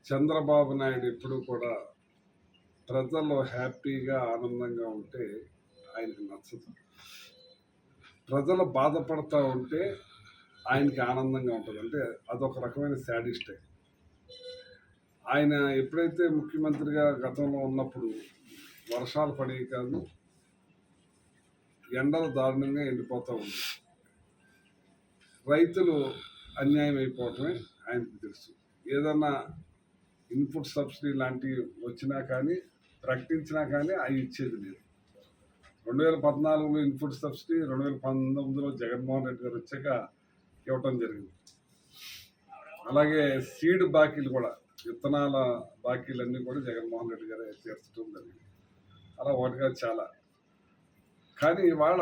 చంద్రబాబు నాయుడు ఎప్పుడు కూడా ప్రజలు హ్యాపీగా ఆనందంగా ఉంటే ఆయనకి నచ్చదు. ప్రజలు బాధపడతా ఉంటే ఆయనకి ఆనందంగా ఉంటుంది. అంటే అదొక రకమైన శాడిస్టే. ఆయన ఎప్పుడైతే ముఖ్యమంత్రిగా గతంలో ఉన్నప్పుడు వర్షాలు పడేవి కాదు, ఎండలు దారుణంగా ఎండిపోతూ ఉంది. రైతులు అన్యాయం అయిపోవటమే ఆయనకు తెలుసు. ఏదన్నా ఇన్పుట్ సబ్సిడీ లాంటివి వచ్చినా కానీ, ప్రకటించినా కానీ అవి ఇచ్చేది లేదు. 2014లో ఇన్పుట్ సబ్సిడీ, 2019లో జగన్మోహన్ రెడ్డి గారు వచ్చాక ఇవ్వటం జరిగింది. అలాగే సీడ్ బాకీలు కూడా, విత్తనాల బాకీలన్నీ కూడా జగన్మోహన్ రెడ్డి గారు తీర్చడం జరిగింది. అలా ఒకటిగా చాలా. కానీ ఇవాళ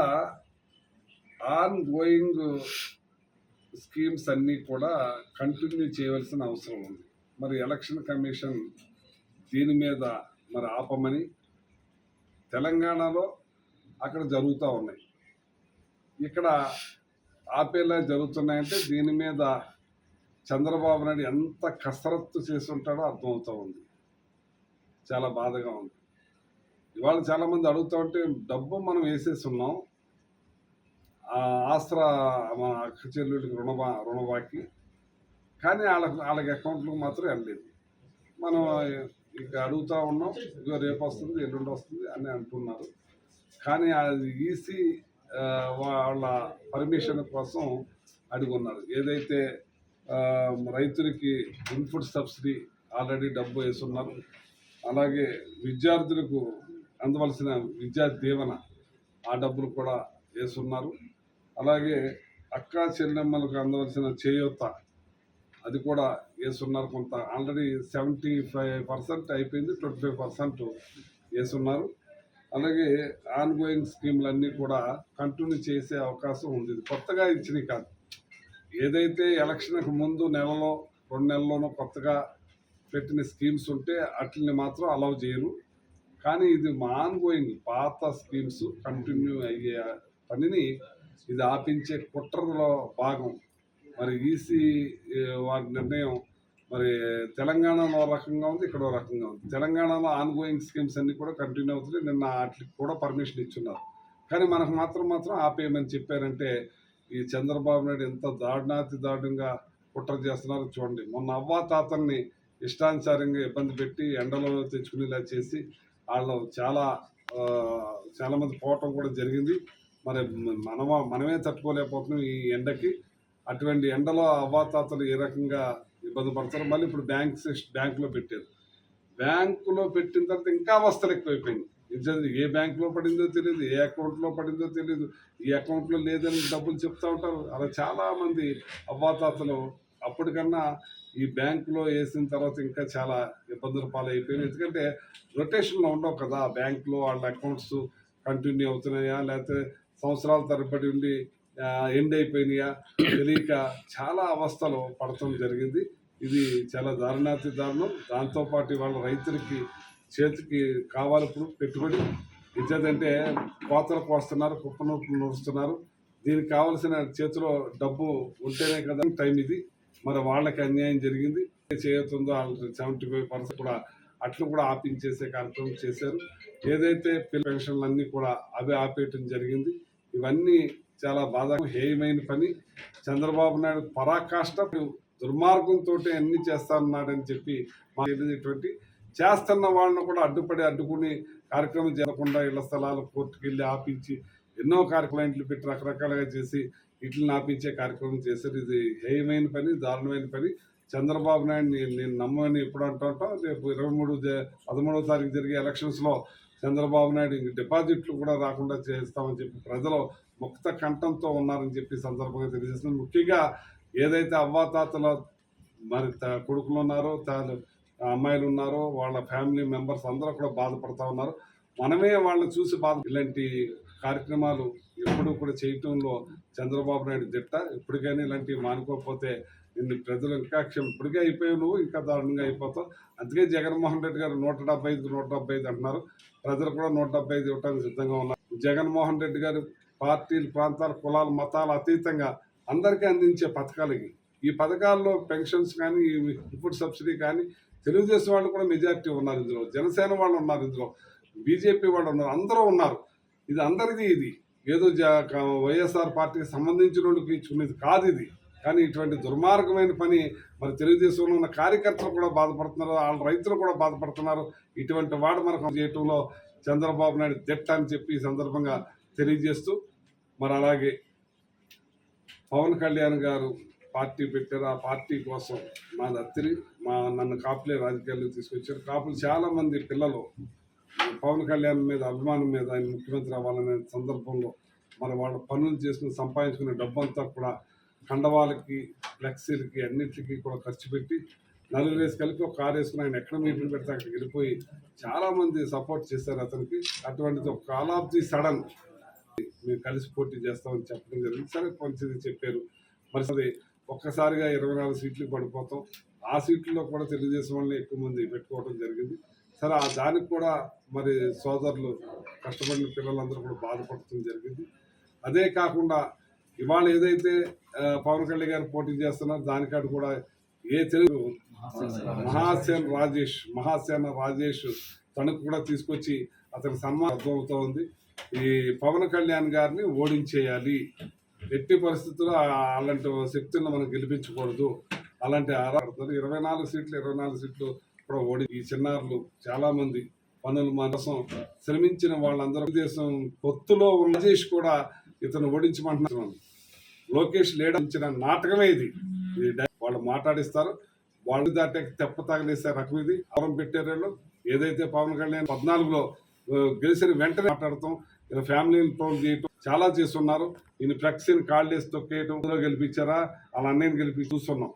ఆన్ గోయింగ్ స్కీమ్స్ అన్నీ కూడా కంటిన్యూ చేయవలసిన అవసరం ఉంది. మరి ఎలక్షన్ కమిషన్ దీని మీద మరి ఆపమని తెలంగాణలో అక్కడ జరుగుతూ ఉన్నాయి. ఇక్కడ ఆపేలా జరుగుతున్నాయంటే దీని మీద చంద్రబాబు నాయుడు ఎంత కసరత్తు చేసి ఉంటాడో అర్థమవుతూ ఉంది. చాలా బాధగా ఉంది. ఇవాళ చాలామంది అడుగుతూ ఉంటే డబ్బు మనం వేసేసి ఉన్నాం, ఆస్త్రా మన అక్క చెల్లెళ్ళకి రుణబాకి, కానీ వాళ్ళకి అకౌంట్లకు మాత్రం వెళ్ళలేదు. మనం ఇక అడుగుతూ ఉన్నాం, ఇదిగో రేపు వస్తుంది, ఎల్లుండి వస్తుంది అని అంటున్నారు. కానీ అది ఈసీ వాళ్ళ పర్మిషన్ కోసం అడుగున్నారు. ఏదైతే రైతులకి ఇన్పుట్ సబ్సిడీ ఆల్రెడీ డబ్బు వేస్తున్నారు, అలాగే విద్యార్థులకు అందవలసిన విద్యా దీవెన ఆ డబ్బులు కూడా వేస్తున్నారు, అలాగే అక్కా చెల్లెమ్మలకు అందవలసిన చేయూత అది కూడా వేస్తున్నారు. కొంత ఆల్రెడీ 75% అయిపోయింది, 25% వేస్తున్నారు. అలాగే ఆన్ గోయింగ్ స్కీమ్లన్నీ కూడా కంటిన్యూ చేసే అవకాశం ఉంది. ఇది కొత్తగా ఇచ్చినవి కాదు. ఏదైతే ఎలక్షన్కి ముందు నెలలో 2 నెలల్లోనూ కొత్తగా పెట్టిన స్కీమ్స్ ఉంటే వాటిని మాత్రం అలౌ చేయరు. కానీ ఇది ఆన్ గోయింగ్ పాత స్కీమ్స్ కంటిన్యూ అయ్యే పనిని ఇది ఆపించే కుట్రలో భాగం. మరి ఈసీ వారి నిర్ణయం మరి తెలంగాణలో రకంగా ఉంది, ఇక్కడ రకంగా ఉంది. తెలంగాణలో ఆన్ గోయింగ్ స్కీమ్స్ అన్ని కూడా కంటిన్యూ అవుతున్నాయి. నిన్న వాటికి కూడా పర్మిషన్ ఇచ్చున్నారు. కానీ మనకు మాత్రం ఆపేయమని చెప్పారంటే ఈ చంద్రబాబు నాయుడు ఎంత దారుణంగా కుట్ర చేస్తున్నారో చూడండి. మొన్న అవ్వాతాతల్ని ఇష్టానుసారంగా ఇబ్బంది పెట్టి ఎండలో తెచ్చుకునేలా చేసి వాళ్ళు చాలామంది పోవటం కూడా జరిగింది. మరి మనమే తట్టుకోలేకపోతున్నాం ఈ ఎండకి. అటువంటి ఎండలో అవ్వాతాతలు ఏ రకంగా ఇబ్బంది పడతారు. మళ్ళీ ఇప్పుడు బ్యాంకులో పెట్టారు. బ్యాంకులో పెట్టిన తర్వాత ఇంకా అవస్థలు ఎక్కువైపోయింది. ఏ బ్యాంకులో పడిందో తెలియదు, ఏ అకౌంట్లో పడిందో తెలియదు, ఈ అకౌంట్లో లేదని డబ్బులు చెప్తూ ఉంటారు. అలా చాలామంది అవ్వాతాతలు అప్పటికన్నా ఈ బ్యాంకులో వేసిన తర్వాత ఇంకా చాలా ఇబ్బందుల పాలైపోయినాయి. ఎందుకంటే రొటేషన్లో ఉండవు కదా బ్యాంకులో, వాళ్ళ అకౌంట్స్ కంటిన్యూ అవుతున్నాయా లేకపోతే సంవత్సరాల తరబడి ఉండి ఎండ్ అయిపోయినాయా తెలియక చాలా అవస్థలు పడటం జరిగింది. ఇది చాలా దారుణం. దాంతోపాటు వాళ్ళ రైతులకి చేతికి కావాలి ఇప్పుడు పెట్టుబడి ఇచ్చేదంటే కోతలు కోస్తున్నారు, కుప్పనూట్లు నడుస్తున్నారు. దీనికి కావలసిన చేతిలో డబ్బు ఉంటేనే కదా టైం ఇది. మరి వాళ్ళకి అన్యాయం జరిగింది. చేయతుందో వాళ్ళకి 75% కూడా అట్లు కూడా ఆపించేసే కార్యక్రమం చేశారు. ఏదైతే పెన్షన్లు అన్నీ కూడా అవి ఆపేయటం జరిగింది. ఇవన్నీ చాలా హేయమైన పని. చంద్రబాబు నాయుడు పరాకాష్ట దుర్మార్గంతో అన్ని చేస్తానన్నాడని చెప్పి మాటువంటి చేస్తున్న వాళ్ళని కూడా అడ్డుకుని కార్యక్రమం జరగకుండా ఇళ్ల స్థలాలు కోర్టుకు వెళ్ళి ఆపించి ఎన్నో కార్యక్రమాలు పెట్టి రకరకాలుగా చేసి వీటిని ఆపించే కార్యక్రమం చేశారు. ఇది హేయమైన పని, దారుణమైన పని. చంద్రబాబు నాయుడు నేను నమ్మని ఎప్పుడు అంటుంటాం. రేపు 13వ తారీఖు జరిగే ఎలక్షన్స్లో చంద్రబాబు నాయుడు ఇంక డిపాజిట్లు కూడా రాకుండా చేస్తామని చెప్పి ప్రజలు ముక్త కంఠంతో ఉన్నారని చెప్పి సందర్భంగా తెలియజేస్తుంది. ముఖ్యంగా ఏదైతే అవ్వాతాతల మరి కొడుకులు ఉన్నారో, అమ్మాయిలు ఉన్నారో, వాళ్ళ ఫ్యామిలీ మెంబర్స్ అందరూ కూడా బాధపడతా ఉన్నారు. మనమే వాళ్ళని చూసి ఇలాంటి కార్యక్రమాలు ఎప్పుడూ కూడా చేయటంలో చంద్రబాబు నాయుడు దిట్ట. ఇప్పటికైనా ఇలాంటివి మానుకోకపోతే నిన్ను ప్రజలు ఇంకా ఇప్పటికే అయిపోయావు, నువ్వు ఇంకా దారుణంగా అయిపోతావు. అందుకే జగన్మోహన్ రెడ్డి గారు 175 అంటున్నారు. ప్రజలు కూడా 175 ఇవ్వడానికి సిద్ధంగా ఉన్నారు. జగన్మోహన్ రెడ్డి గారు పార్టీలు, ప్రాంతాలు, కులాలు, మతాలు అతీతంగా అందరికీ అందించే పథకాలకి ఈ పథకాల్లో పెన్షన్స్ కానీ, ఇన్పుట్ సబ్సిడీ కానీ తెలుగుదేశం వాళ్ళు కూడా మెజారిటీ ఉన్నారు ఇందులో, జనసేన వాళ్ళు ఉన్నారు ఇందులో, బీజేపీ వాళ్ళు ఉన్నారు, అందరూ ఉన్నారు. ఇది అందరిది. ఇది ఏదో వైఎస్ఆర్ పార్టీకి సంబంధించిన వాళ్ళకి ఇచ్చుకునేది కాదు ఇది. కానీ ఇటువంటి దుర్మార్గమైన పని మరి తెలుగుదేశంలో ఉన్న కార్యకర్తలు కూడా బాధపడుతున్నారు, వాళ్ళ రైతులు కూడా బాధపడుతున్నారు. ఇటువంటి వాడు మనకు చేయటంలో చంద్రబాబు నాయుడు దిట్ట అని చెప్పి ఈ సందర్భంగా తెలియజేస్తూ, మరి అలాగే పవన్ కళ్యాణ్ గారు పార్టీ పెట్టారు. ఆ పార్టీ కోసం మా దత్తిరి నన్ను కాపులే రాజకీయాల్లో తీసుకొచ్చారు. కాపులు చాలామంది పిల్లలు పవన్ కళ్యాణ్ మీద అభిమానం మీద ఆయన ముఖ్యమంత్రి అవ్వాలనే సందర్భంలో మరి వాళ్ళ పనులు చేసుకుని సంపాదించుకునే డబ్బంతా కూడా కండవాలకి, ఫ్లెక్సీలకి, అన్నింటికి కూడా ఖర్చు పెట్టి నలుగురు వేసి కలిపి ఒక కారు వేసుకుని ఆయన ఎక్కడ మీటింగ్ పెడితే అక్కడికి వెళ్ళిపోయి చాలామంది సపోర్ట్ చేశారు అతనికి. అటువంటిది ఒక కాల్ ఆఫ్ ది సడన్ మేము కలిసి పోటీ చేస్తామని చెప్పడం జరిగింది. సరే మంచిది చెప్పారు. మరి అది ఒక్కసారిగా 24 సీట్లకు పడిపోతాం. ఆ సీట్లలో కూడా తెలుగుదేశం వాళ్ళని ఎక్కువ మంది పెట్టుకోవడం జరిగింది. సరే ఆ దానికి కూడా మరి సోదరులు కష్టపడిన పిల్లలందరూ కూడా బాధపడటం జరిగింది. అదే కాకుండా ఇవాళ ఏదైతే పవన్ కళ్యాణ్ గారు పోటీ చేస్తున్నారో దానికాడు కూడా ఏ తెలుగు మహాసేన రాజేష్ తనకు కూడా తీసుకొచ్చి అతని సన్మానం అర్థమవుతూ ఉంది. ఈ పవన్ కళ్యాణ్ గారిని ఓడించేయాలి, ఎట్టి పరిస్థితుల్లో అలాంటి శక్తులను మనం గెలిపించకూడదు, అలాంటి ఆరాడుతున్నారు. 24 సీట్లు కూడా ఓడి ఈ చిన్నారులు చాలామంది పనుల కోసం శ్రమించిన వాళ్ళందరూ దేశం పొత్తులో ఉన్న రాజేష్ కూడా ఇతను ఓడించమంటున్నాను. లోకేష్ లేడించిన నాటకమే ఇది. వాళ్ళు మాట్లాడిస్తారు, వాళ్ళు దాటే తెప్ప తగలేసే రకం ఇది. అవరం పెట్టారు. ఏదైతే పవన్ కళ్యాణ్ 14లో గెలిచిన వెంటనే మాట్లాడతాం, ఇలా ఫ్యామిలీని ట్రోల్ చేయటం చాలా చేస్తున్నారు. ఈయన ఫ్లెక్సీని కాళ్ళు వేసి తొక్కేయటం, గెలిపించారా అలా అన్నయ్యని గెలిపి చూస్తున్నాం.